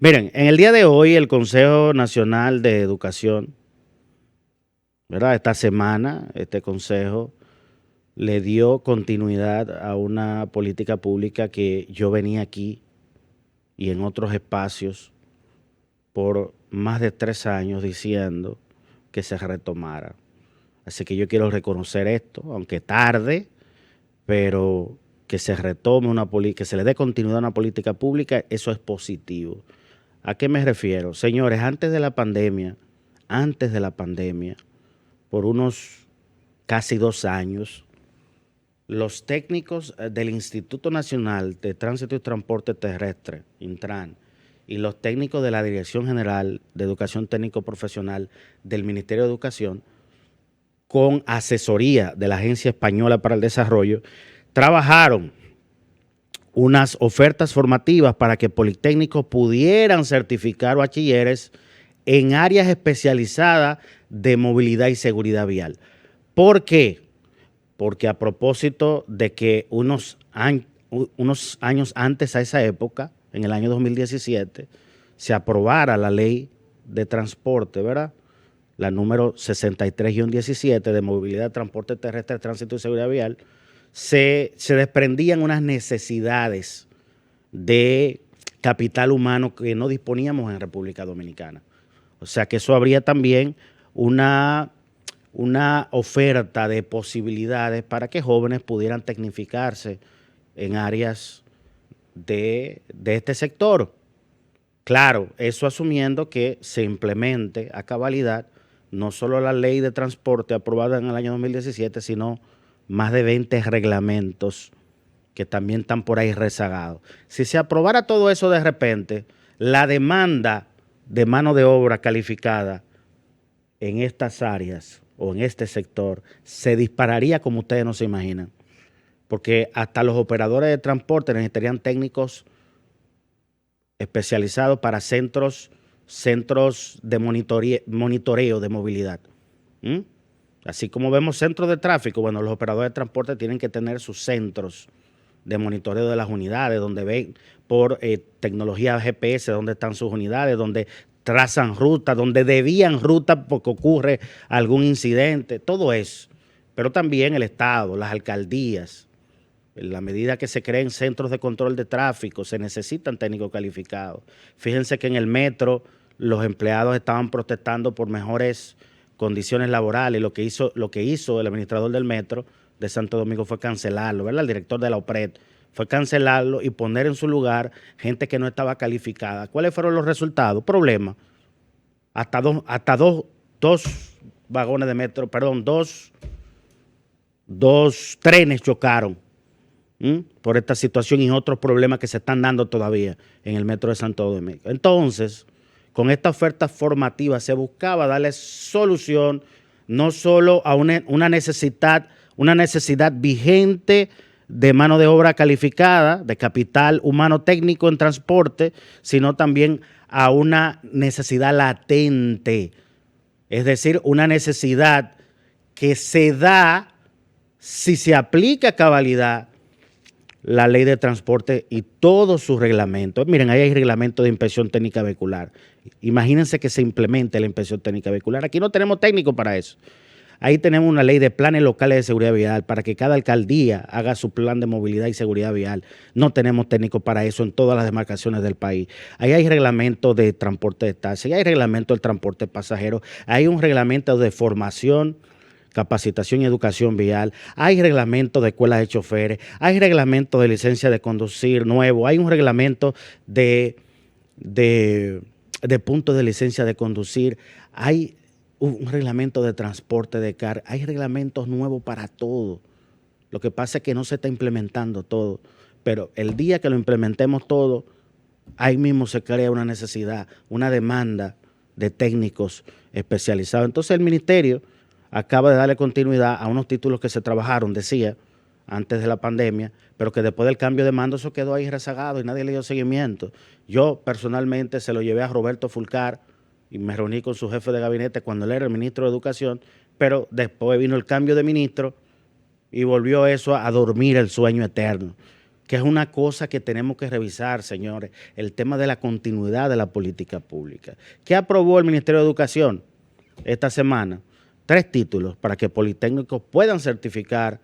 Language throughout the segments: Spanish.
Miren, en el día de hoy el Consejo Nacional de Educación, ¿verdad? Esta semana, este consejo le dio continuidad a una política pública que yo venía aquí y en otros espacios por más de 3 años diciendo que se retomara. Así que yo quiero reconocer esto, aunque tarde, pero que se retome una política, que se le dé continuidad a una política pública, eso es positivo. ¿A qué me refiero? Señores, antes de la pandemia, por unos casi 2 años, los técnicos del Instituto Nacional de Tránsito y Transporte Terrestre, Intran, y los técnicos de la Dirección General de Educación Técnico Profesional del Ministerio de Educación, con asesoría de la Agencia Española para el Desarrollo, trabajaron unas ofertas formativas para que politécnicos pudieran certificar bachilleres en áreas especializadas de movilidad y seguridad vial. ¿Por qué? Porque a propósito de que unos años antes a esa época, en el año 2017, se aprobara la ley de transporte, ¿verdad? La número 63-17 de movilidad, transporte terrestre, tránsito y seguridad vial, se desprendían unas necesidades de capital humano que no disponíamos en República Dominicana. O sea que eso habría también una oferta de posibilidades para que jóvenes pudieran tecnificarse en áreas de este sector. Claro, eso asumiendo que se implemente a cabalidad no solo la ley de transporte aprobada en el año 2017, sino más de 20 reglamentos que también están por ahí rezagados. Si se aprobara todo eso de repente, la demanda de mano de obra calificada en estas áreas o en este sector se dispararía como ustedes no se imaginan. Porque hasta los operadores de transporte necesitarían técnicos especializados para centros de monitoreo de movilidad. ¿Mm? Así como vemos centros de tráfico, bueno, los operadores de transporte tienen que tener sus centros de monitoreo de las unidades, donde ven por tecnología GPS dónde están sus unidades, donde trazan rutas, donde desvían rutas porque ocurre algún incidente, todo eso. Pero también el Estado, las alcaldías, en la medida que se creen centros de control de tráfico, se necesitan técnicos calificados. Fíjense que en el metro los empleados estaban protestando por mejores condiciones laborales. Lo que hizo el administrador del metro de Santo Domingo fue cancelarlo, ¿verdad? El director de la OPRED fue cancelarlo y poner en su lugar gente que no estaba calificada. ¿Cuáles fueron los resultados? Problemas. Hasta dos vagones de metro, perdón, dos trenes chocaron por esta situación y otros problemas que se están dando todavía en el metro de Santo Domingo. Entonces, con esta oferta formativa se buscaba darle solución no solo a una necesidad vigente de mano de obra calificada, de capital humano técnico en transporte, sino también a una necesidad latente, es decir, una necesidad que se da si se aplica a cabalidad la ley de transporte y todos sus reglamentos. Miren, ahí hay reglamento de inspección técnica vehicular. Imagínense que se implemente la inspección técnica vehicular. Aquí no tenemos técnico para eso. Ahí tenemos una ley de planes locales de seguridad vial para que cada alcaldía haga su plan de movilidad y seguridad vial. No tenemos técnico para eso en todas las demarcaciones del país. Ahí hay reglamento de transporte de taxi, hay reglamento del transporte pasajero, hay un reglamento de formación, capacitación y educación vial, hay reglamento de escuelas de choferes, hay reglamento de licencia de conducir nuevo, hay un reglamento de puntos de licencia de conducir, hay un reglamento de transporte de carga, hay reglamentos nuevos para todo. Lo que pasa es que no se está implementando todo, pero el día que lo implementemos todo, ahí mismo se crea una necesidad, una demanda de técnicos especializados. Entonces el ministerio acaba de darle continuidad a unos títulos que se trabajaron, decía, antes de la pandemia, pero que después del cambio de mando eso quedó ahí rezagado y nadie le dio seguimiento. Yo personalmente se lo llevé a Roberto Fulcar y me reuní con su jefe de gabinete cuando él era el ministro de Educación, pero después vino el cambio de ministro y volvió eso a dormir el sueño eterno. que es una cosa que tenemos que revisar, señores, el tema de la continuidad de la política pública. ¿Qué aprobó el Ministerio de Educación esta semana? 3 títulos para que politécnicos puedan certificar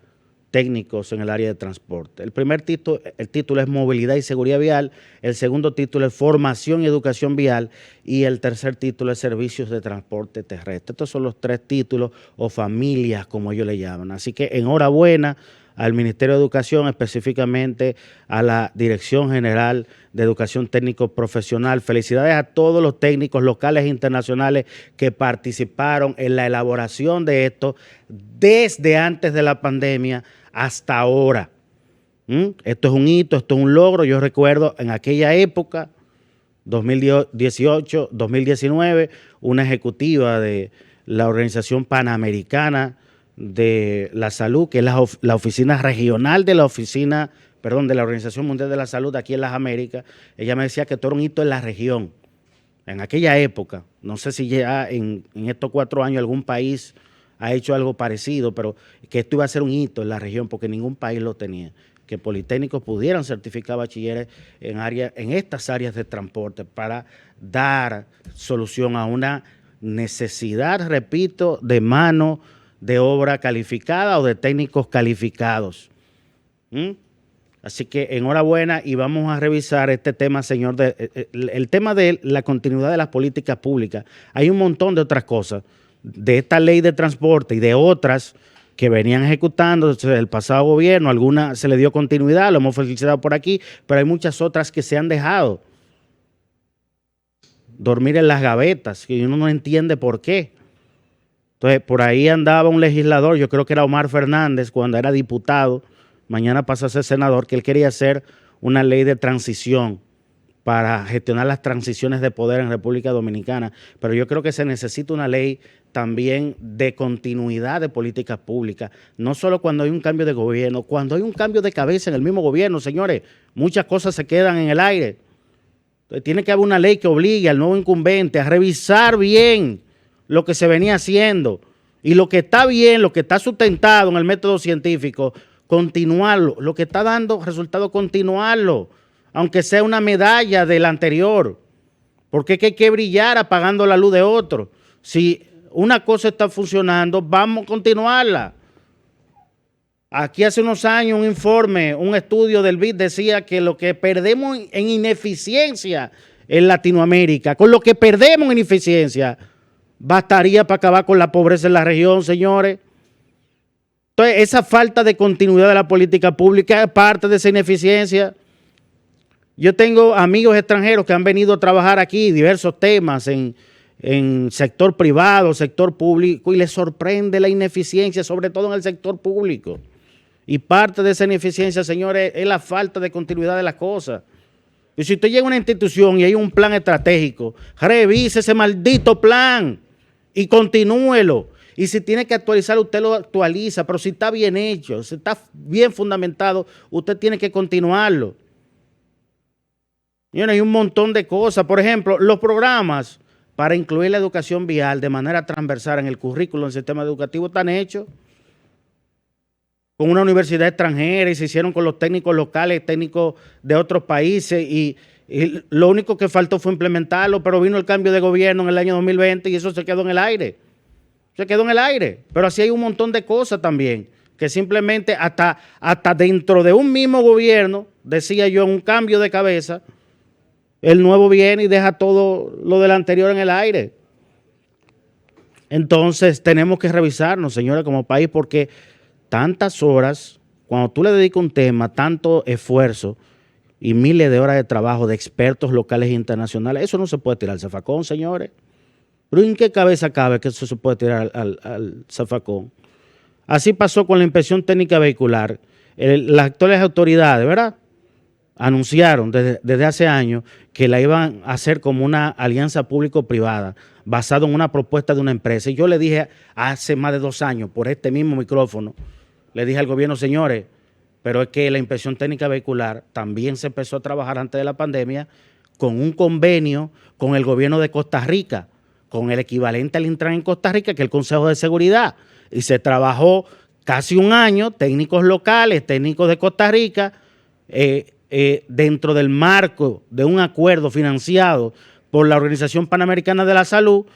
técnicos en el área de transporte. El primer título, el título es Movilidad y Seguridad Vial, el segundo título es Formación y Educación Vial y el tercer título es Servicios de Transporte Terrestre. Estos son los 3 títulos o familias, como ellos le llaman. Así que enhorabuena al Ministerio de Educación, específicamente a la Dirección General de Educación Técnico Profesional. Felicidades a todos los técnicos locales e internacionales que participaron en la elaboración de esto desde antes de la pandemia hasta ahora. Esto es un hito, esto es un logro. Yo recuerdo en aquella época, 2018, 2019, una ejecutiva de la Organización Panamericana de la Salud, que es la oficina regional de la Organización Mundial de la Salud aquí en las Américas. Ella me decía que esto era un hito en la región. En aquella época, no sé si ya en estos 4 años algún país ha hecho algo parecido, pero que esto iba a ser un hito en la región porque ningún país lo tenía, que politécnicos pudieran certificar bachilleres en estas áreas de transporte para dar solución a una necesidad, repito, de mano de obra calificada o de técnicos calificados. Así que enhorabuena y vamos a revisar este tema, señor, el tema de la continuidad de las políticas públicas. Hay un montón de otras cosas, de esta ley de transporte y de otras que venían ejecutando el pasado gobierno. Algunas se le dio continuidad, lo hemos felicitado por aquí, pero hay muchas otras que se han dejado dormir en las gavetas, que uno no entiende por qué. Entonces, por ahí andaba un legislador, yo creo que era Omar Fernández, cuando era diputado, mañana pasa a ser senador, que él quería hacer una ley de transición para gestionar las transiciones de poder en República Dominicana. Pero yo creo que se necesita una ley también de continuidad de políticas públicas, no solo cuando hay un cambio de gobierno, cuando hay un cambio de cabeza en el mismo gobierno, señores, muchas cosas se quedan en el aire. Entonces, tiene que haber una ley que obligue al nuevo incumbente a revisar bien lo que se venía haciendo y lo que está bien, lo que está sustentado en el método científico, continuarlo, lo que está dando resultado, continuarlo, aunque sea una medalla del anterior, porque es que hay que brillar apagando la luz de otro. Si una cosa está funcionando, vamos a continuarla. Aquí hace unos años un informe, un estudio del BID decía que lo que perdemos en ineficiencia en Latinoamérica, con lo que perdemos en eficiencia, bastaría para acabar con la pobreza en la región, señores. Entonces, esa falta de continuidad de la política pública es parte de esa ineficiencia. Yo tengo amigos extranjeros que han venido a trabajar aquí diversos temas en sector privado, sector público, y les sorprende la ineficiencia, sobre todo en el sector público. Y parte de esa ineficiencia, señores, es la falta de continuidad de las cosas. Y si usted llega a una institución y hay un plan estratégico, revise ese maldito plan y continúelo. Y si tiene que actualizar, usted lo actualiza, pero si está bien hecho, si está bien fundamentado, usted tiene que continuarlo. Y hay un montón de cosas. Por ejemplo, los programas para incluir la educación vial de manera transversal en el currículo del sistema educativo están hechos con una universidad extranjera y se hicieron con los técnicos locales, técnicos de otros países y lo único que faltó fue implementarlo, pero vino el cambio de gobierno en el año 2020 y eso se quedó en el aire. Se quedó en el aire, pero así hay un montón de cosas también, que simplemente hasta dentro de un mismo gobierno, decía yo, en un cambio de cabeza, el nuevo viene y deja todo lo del anterior en el aire. Entonces tenemos que revisarnos, señores, como país, porque tantas horas, cuando tú le dedicas un tema, tanto esfuerzo y miles de horas de trabajo de expertos locales e internacionales, eso no se puede tirar al zafacón, señores. ¿Pero en qué cabeza cabe que eso se puede tirar al zafacón? Así pasó con la inspección técnica vehicular. Las actuales autoridades, ¿verdad?, anunciaron desde hace años que la iban a hacer como una alianza público-privada basado en una propuesta de una empresa. Y yo le dije hace más de 2 años, por este mismo micrófono, le dije al gobierno, señores, pero es que la inspección técnica vehicular también se empezó a trabajar antes de la pandemia con un convenio con el gobierno de Costa Rica, con el equivalente al Intran en Costa Rica, que es el Consejo de Seguridad. Y se trabajó casi un año, técnicos locales, técnicos de Costa Rica, dentro del marco de un acuerdo financiado por la Organización Panamericana de la Salud,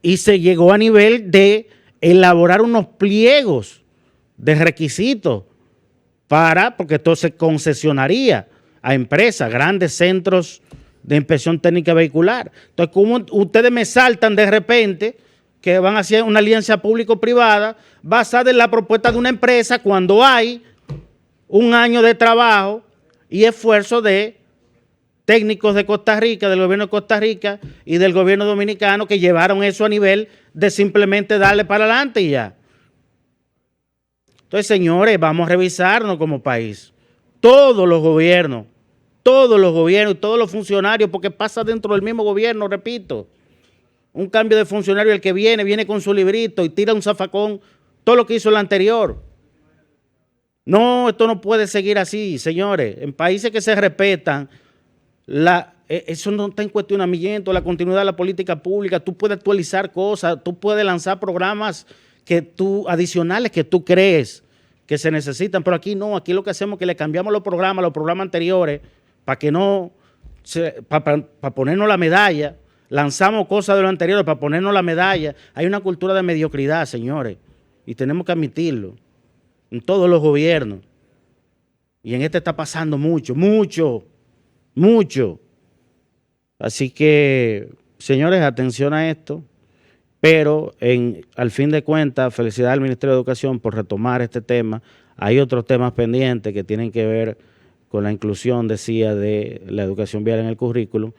y se llegó a nivel de elaborar unos pliegos de requisitos porque esto se concesionaría a empresas, grandes centros de inspección técnica vehicular. Entonces, ¿cómo ustedes me saltan de repente que van a hacer una alianza público-privada basada en la propuesta de una empresa cuando hay un año de trabajo y esfuerzo de técnicos de Costa Rica, del gobierno de Costa Rica y del gobierno dominicano, que llevaron eso a nivel de simplemente darle para adelante y ya? Entonces, señores, vamos a revisarnos como país. Todos los gobiernos y todos los funcionarios, porque pasa dentro del mismo gobierno, repito. Un cambio de funcionario, el que viene con su librito y tira un zafacón todo lo que hizo el anterior. No, esto no puede seguir así, señores. En países que se respetan, eso no está en cuestionamiento, la continuidad de la política pública. Tú puedes actualizar cosas, tú puedes lanzar programas adicionales que tú crees que se necesitan, pero aquí no. Aquí lo que hacemos es que le cambiamos los programas anteriores para que no, para ponernos la medalla. Lanzamos cosas de lo anterior para ponernos la medalla. Hay una cultura de mediocridad, señores, y tenemos que admitirlo en todos los gobiernos. Y en este está pasando mucho. Así que, señores, atención a esto. Pero al fin de cuentas, felicidades al Ministerio de Educación por retomar este tema. Hay otros temas pendientes que tienen que ver con la inclusión, decía, de la educación vial en el currículum,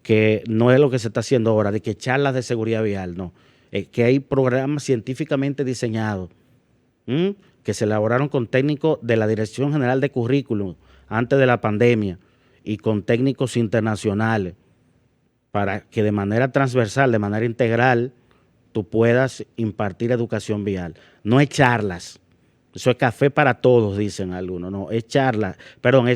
que no es lo que se está haciendo ahora, de que charlas de seguridad vial, no. Es que hay programas científicamente diseñados que se elaboraron con técnicos de la Dirección General de Currículum antes de la pandemia y con técnicos internacionales para que de manera transversal, de manera integral, tú puedas impartir educación vial. No es charlas. Eso es café para todos, dicen algunos. No, es charlas. Perdón,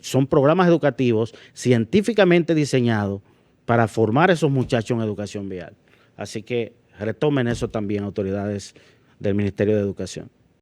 son programas educativos científicamente diseñados para formar a esos muchachos en educación vial. Así que retomen eso también, autoridades del Ministerio de Educación.